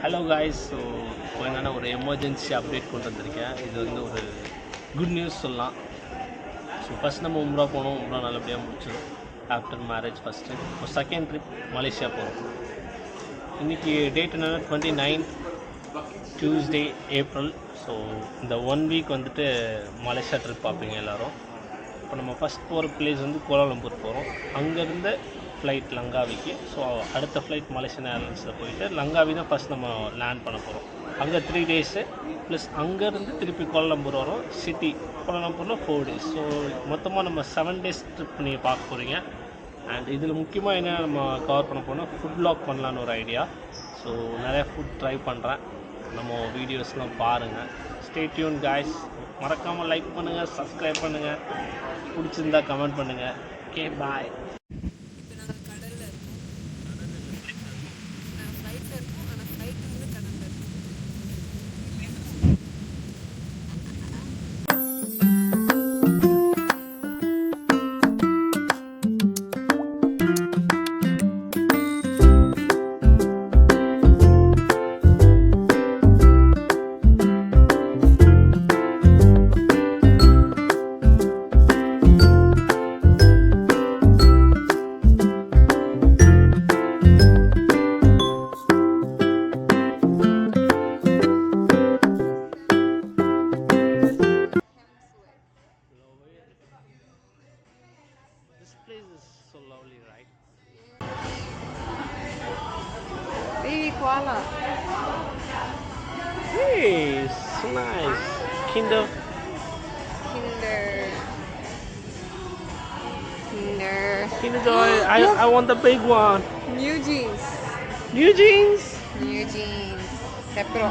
Hello guys. So இப்போ என்னென்னா ஒரு எமர்ஜென்சி அப்டேட் கொண்டு வந்திருக்கேன். இது வந்து ஒரு குட் நியூஸ் சொல்லலாம். ஸோ ஃபஸ்ட் நம்ம உம்ரா போனோம், உம்ரா நல்லபடியாக முடிச்சிடும். ஆஃப்டர் மேரேஜ் ஃபஸ்ட்டு இப்போ செகண்ட் ட்ரிப் மலேசியா போகிறோம். இன்றைக்கி டேட் என்னென்னா 29 டியூஸ்டே ஏப்ரல். ஸோ இந்த 1 வீக் வந்துட்டு மலேசியா ட்ரிப் பார்ப்பீங்க எல்லோரும். இப்போ நம்ம ஃபஸ்ட் போகிற பிளேஸ் வந்து கோலாலம்பூர் போகிறோம். அங்கேருந்து ஃப்ளைட் லங்காவிக்கு. ஸோ அடுத்த ஃப்ளைட் மலேசியன் ஏர்லைன்ஸில் போயிட்டு லங்காவி தான் ஃபஸ்ட் நம்ம லேண்ட் பண்ண போகிறோம். அங்கே 3 டேஸு ப்ளஸ் அங்கேருந்து திருப்பி கோலாலம்பூர் வரோம். சிட்டி கோலாலம்பூரில் 4 டேஸ். ஸோ மொத்தமாக நம்ம 7 டேஸ் ட்ரிப் நீங்கள் பார்க்க போகிறீங்க. அண்ட் இதில் முக்கியமாக என்ன நம்ம கவர் பண்ண போனால் ஃபுட் வ்ளாக் பண்ணலான்னு ஒரு ஐடியா. ஸோ நிறையா ஃபுட் ட்ரை பண்ணுறேன். நம்ம வீடியோஸ்லாம் பாருங்கள். Stay tune guys. மறக்காமல் லைக் பண்ணுங்கள், சப்ஸ்கிரைப் பண்ணுங்கள், பிடிச்சிருந்தா கமெண்ட் பண்ணுங்கள். Okay, bye. This place is so lovely, right? Baby koala. Hey, so nice. Kinder. Kinder Joy. I want the big one. New jeans. New jeans. Pepro.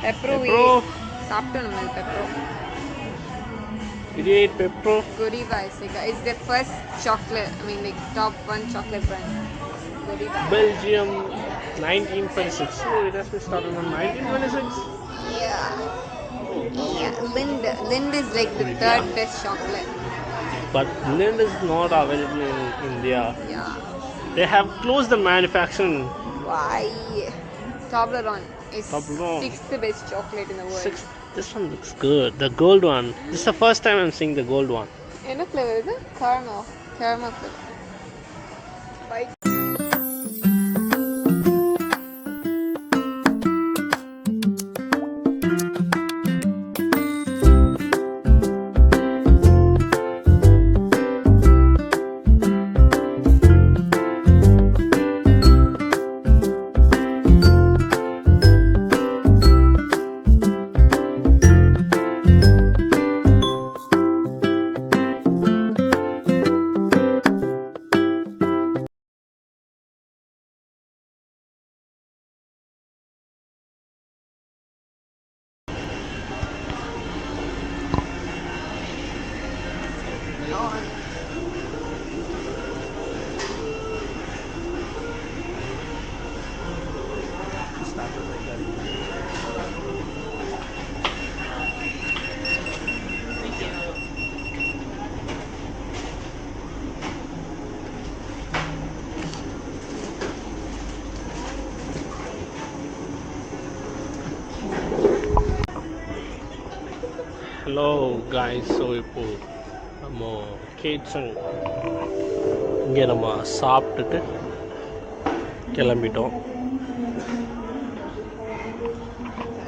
Pepro. சாப்பிட்டோம் நம்ம Pepro. Did you eat Pepro? Godiva is like it's the first chocolate. I mean like top 1 chocolate brand. Godiva. Belgium, 1926. Oh, it has been started on 1926. Yeah. Lind is like the third best chocolate. But Lind is not available in India. Yeah. They have closed the manufacturing. Why? Toblerone is Toblerone. 6th best chocolate in the world. This one looks good. The gold one. This is the first time I'm seeing the gold one. என்ன flavor இது? Caramel flavor. Bye. Hello guys. So இப்போது நம்ம கேட்ஸும் இங்கே நம்ம சாப்பிட்டுட்டு கிளம்பிட்டோம்.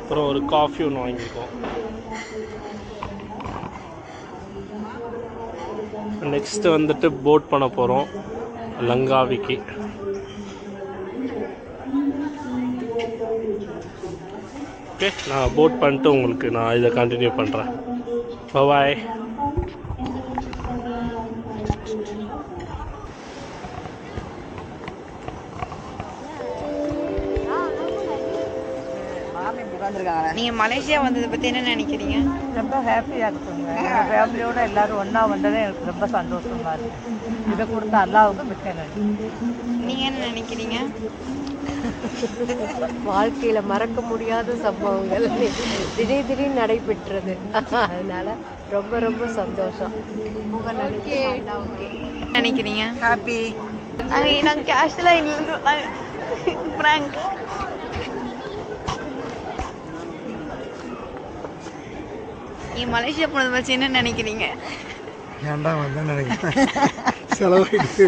அப்புறம் ஒரு காஃபி ஒன்று வாங்கியிருக்கோம். நெக்ஸ்ட்டு வந்துட்டு போட் பண்ண போகிறோம் லங்காவிக்கு. ஓகே, நான் போட் பண்ணிட்டு உங்களுக்கு நான் இதை கண்டினியூ பண்ணுறேன். பாய். நீங்கள் மலேசியா வந்ததை பற்றி என்ன நினைக்கிறீங்க? ரொம்ப ஹாப்பியாக இருக்குங்க. எங்கள் ஃபேமிலியோடு எல்லோரும் ஒன்றா வந்ததே எனக்கு ரொம்ப சந்தோஷமாக இருக்குது. இதை கொடுத்த அல்லாவுக்கு மிக்க நன்றி. நீங்கள் என்ன நினைக்கிறீங்க? வாழ்க்கையில் மறக்க முடியாத சம்பவங்கள் திடீர்னு நடைபெற்றது. அதனால் ரொம்ப ரொம்ப சந்தோஷம். நினைக்கிறீங்க? ஹாப்பி. நாங்கள் கேஷுவலாக இல்லை ஃப்ராங்க் நீ மலேசியா போனது பற்றி என்ன நினைக்கிறீங்க? ஏன்டா வந்தேன்னு நினைக்கிறேன். செலவாயிட்டு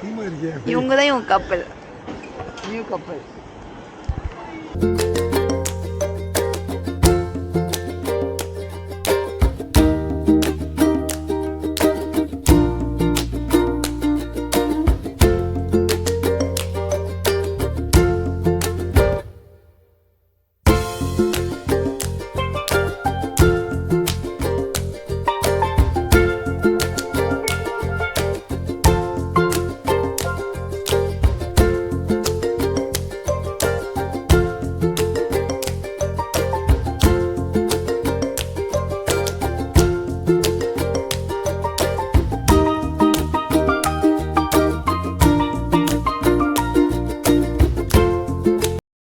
சும்மா இருக்கேன். இவங்க தான் இவங்க கப்பல், நியூ கப்பல்.